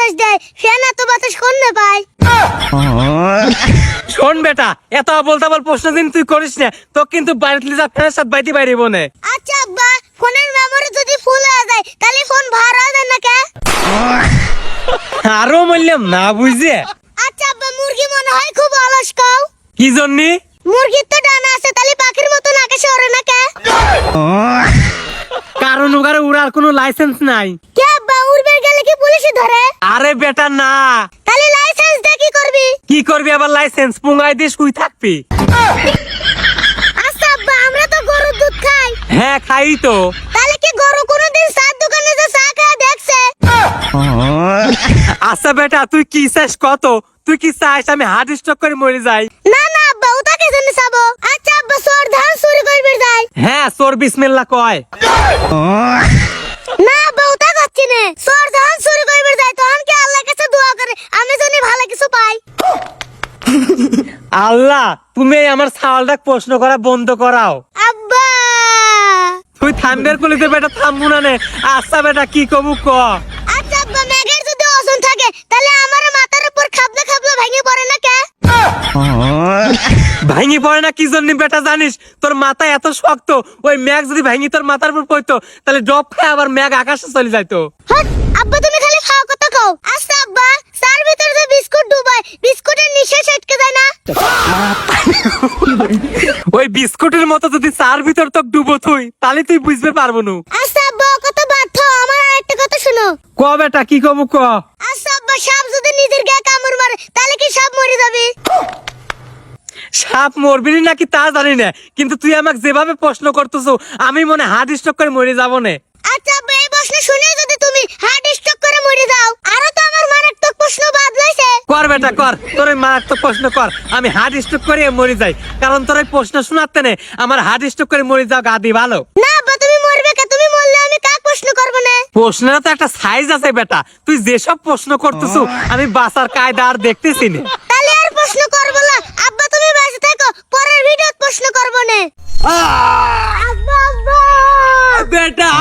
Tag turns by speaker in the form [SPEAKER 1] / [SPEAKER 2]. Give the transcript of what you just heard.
[SPEAKER 1] বাতাস দেয়, ফ্যান এত বাতাস কোন না পায়?
[SPEAKER 2] শোন বেটা, এত বলতে বল প্রশ্ন দিন তুই করিস না, তো কিন্তু বাড়িতে যা ফ্যানের সাথে বাইতে বাইরে বনে।
[SPEAKER 1] আচ্ছা আব্বা, ফোনের মেমোরি যদি ফুল হয়ে যায় তাহলে ফোন ভার হয়ে যায় না কে?
[SPEAKER 2] আরো বললাম না বুঝে।
[SPEAKER 1] আচ্ছা আব্বা, মুরগি মনে হয় খুব অলস কও।
[SPEAKER 2] কি জন্যে?
[SPEAKER 1] মুরগির তো ডানা আছে, তাহলে পাখির মতন আকাশে ওড়ে না কে?
[SPEAKER 2] কারণ ওখানে উড়ার কোনো লাইসেন্স নাই।
[SPEAKER 1] কে আব্বা, উড়বে গেলে কি পুলিশে ধরে?
[SPEAKER 2] আরে বেটা না।
[SPEAKER 1] তাহলে লাইসেন্স দিয়ে কি করবি?
[SPEAKER 2] কি করবি আবার লাইসেন্স? পুঙ্গাই দিয়ে শুই থাকবি।
[SPEAKER 1] আচ্ছা আব্বা, আমরা তো গরুর দুধ খাই।
[SPEAKER 2] হ্যাঁ খাই তো।
[SPEAKER 1] তাহলে কি গরু কোনোদিন চার দোকানে যে চা খায় দেখছে?
[SPEAKER 2] আচ্ছা বেটা, তুই কি চাস কত? তুই কি চাস আমি হার্ট স্ট্রোক করে মরে যাই?
[SPEAKER 1] না না আব্বা, ওটাকে জানি চাবো। আচ্ছা আব্বা, চোর ধান চুরি করবে যায়।
[SPEAKER 2] হ্যাঁ চোর বিসমিল্লাহ কয়।
[SPEAKER 1] না আব্বা, ওটা করছি না। চোর ধান চুরি করবে যায়, তখন কি আল্লাহর কাছে দোয়া করে আমি জানি ভালো কিছু পাই।
[SPEAKER 2] আল্লাহ, তুমি এই আমার ছাওয়ালটা প্রশ্ন করা বন্ধ করাও।
[SPEAKER 1] আব্বা
[SPEAKER 2] তুই থামবের কলিতে বেটা থামবো না নে। আচ্ছা বেটা কি কমু ক।
[SPEAKER 1] আচ্ছা আব্বা, মেঘের যদি ওজন থাকে তাহলে আমার মাথার উপর খাবলা খাবলা ভেঙে পড়ে না কে?
[SPEAKER 2] ভাঙি পড়ে না কি জন্য বেটা জানিস? তোর মাথা এত শক্ত, ওই ম্যাগ যদি ভাঙি তোর মাথার উপর পড়তো তাহলে ডব খায় আবার ম্যাগ আকাশে চলে যাইতো।
[SPEAKER 1] হট, আব্বা তুমি খালি খাও কথা কও। আচ্ছা আব্বা, চার ভিতর যে বিস্কুট ডুবাই, বিস্কুটের নিশে সেটকে যায় না?
[SPEAKER 2] ওই বিস্কুটের মতো যদি চার ভিতর তোক ডুবো তুই, তাহলে তুই বুঝতে পারবো না।
[SPEAKER 1] আচ্ছা আব্বা, ও কথা বাদ দাও, আমার আরেকটা কথা শোনো।
[SPEAKER 2] ক বেটা কি কমু ক।
[SPEAKER 1] আচ্ছা আব্বা, সাপ যদি নিজের গায়ে কামড় মারে তাহলে কি সাপ মরে যাবে?
[SPEAKER 2] সাপ মরবি নাকি তা জানি না, কিন্তু তুই আমাকে যেভাবে প্রশ্ন করতেছো আমি মনে হার্ট স্ট্রোক করে মরে যাবো না।
[SPEAKER 1] আচ্ছা আব্বা, এই প্রশ্ন শুনে যদি তুমি হার্ট স্ট্রোক করে মরে যাও, আরো তো আমার মারাত্মক প্রশ্ন বাদ লাইছে।
[SPEAKER 2] কর বেটা কর, তোর ওই মারাত্মক প্রশ্ন কর। আমি হার্ট স্ট্রোক করে মরে যাই, কারণ তোর ওই প্রশ্ন শোনাতে নে আমার হার্ট স্ট্রোক করে মরে যাও গাদি ভালো।
[SPEAKER 1] না আব্বা, তুমি মরবে কে? তুমি মরলে আমি কাক প্রশ্ন করব না?
[SPEAKER 2] প্রশ্নের তো একটা সাইজ আছে বেটা, তুই যেসব প্রশ্ন করতেছো আমি বাঁচার কায়দা আর দেখতেছি না।
[SPEAKER 1] তাহলে আর প্রশ্ন করব না আব্বা, তুমি বেঁচে থাকো, পরের ভিডিওতে প্রশ্ন করব না। আব্বা আব্বা
[SPEAKER 2] বেটা